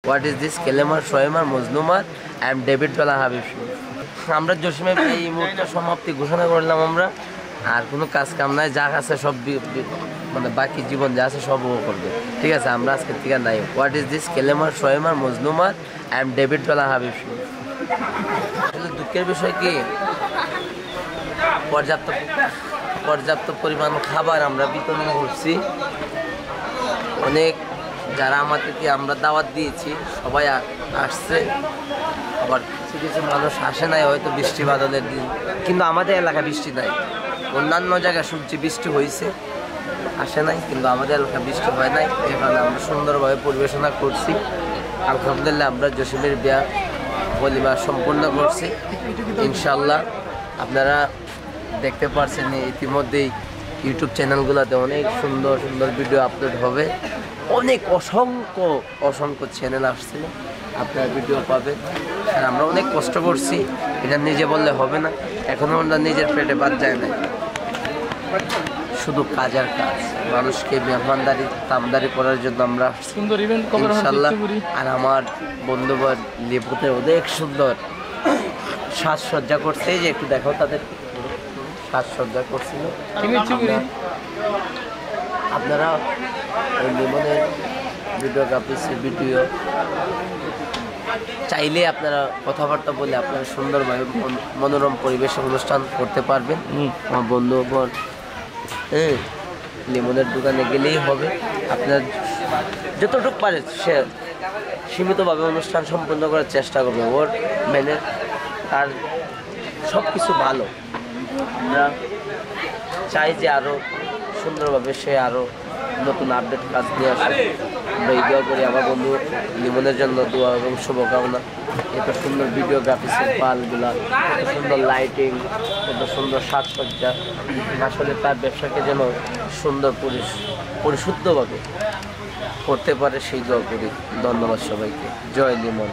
What is this কেলেমার সোয়েমার মজলুমার আই এম ডেভিড বেলা হাবিব। আমরা জসিমে এই মুহূর্তে সমাপ্তি ঘোষণা করলাম আমরা, আর কোনো কাজ কাম নাই, যা আছে সব মানে বাকি জীবন যা আছে সব ও করবে, ঠিক আছে। আমরা আজকে থেকে নাই। হোয়াট ইজ দিস কেলেমার সোয়েমার মজলুমার আই এম ডেভিড বেলা হাবিব। আসলে দুঃখের বিষয় কি, পর্যাপ্ত পরিমাণ খাবার আমরা বিতরণ করছি। অনেক যারা আমাদেরকে আমরা দাওয়াত দিয়েছি সবাই আসছে, আবার কিছু কিছু মানুষ আসে নাই, হয়তো বৃষ্টি বাদলের দিন, কিন্তু আমাদের এলাকা বৃষ্টি নাই। অন্যান্য জায়গায় শুনছি বৃষ্টি হয়েছে, আসে নাই, কিন্তু আমাদের এলাকা বৃষ্টি হয় নাই। এখানে আমরা সুন্দরভাবে পরিবেশনা করছি। আলহামদুলিল্লাহ আমরা জসিমের বিয়া বলিমা সম্পূর্ণ করছি ইনশাল্লাহ। আপনারা দেখতে পাচ্ছেন ইতিমধ্যেই ইউটিউব চ্যানেলগুলোতে অনেক সুন্দর সুন্দর ভিডিও আপলোড হবে। অনেক অসংখ্য চ্যানেল আসছে, আপনারা ভিডিও পাবেন। আর আমরা অনেক কষ্ট করছি, এটা নিজে বললে হবে না। এখনও আমরা নিজের পেটে বাদ যায় না, শুধু কাজের কাজ, মানুষকে মেহমানদারি তামদারি করার জন্য আমরা সুন্দর ইভেন্ট ইনশাল্লাহ। আর আমার বন্ধুবার লেবুতে অনেক সুন্দর সাজসজ্জা করছে, এই যে একটু দেখো তাদের সাজসজ্জা করছিল। আপনারা ওই লিমনের ভিডিওগ্রাফিসের ভিডিও চাইলে আপনারা কথাবার্তা বলে আপনারা সুন্দরভাবে মনোরম পরিবেশে অনুষ্ঠান করতে পারবেন। আমার বন্ধুগণ লিমনের দোকানে গেলেই হবে, আপনার যতটুকু পারে সে সীমিতভাবে অনুষ্ঠান সম্পন্ন করার চেষ্টা করবে। ওর মেনে তার সব কিছু ভালো, আমরা চাই যে আরও সুন্দরভাবে সে আরও নতুন আপডেট কাজ নিয়ে আসে। আমরা এই দোয়া করি আমার বন্ধু লিমনের জন্য, দোয়া এবং শুভকামনা। এত সুন্দর ভিডিওগ্রাফিসের পালগুলা, এত সুন্দর লাইটিং, এত সুন্দর সাজসজ্জা, আসলে তার ব্যবসাকে যেন সুন্দর পরিশুদ্ধভাবে করতে পারে সেই দোয়া করি। ধন্যবাদ সবাইকে। জয় লিমন।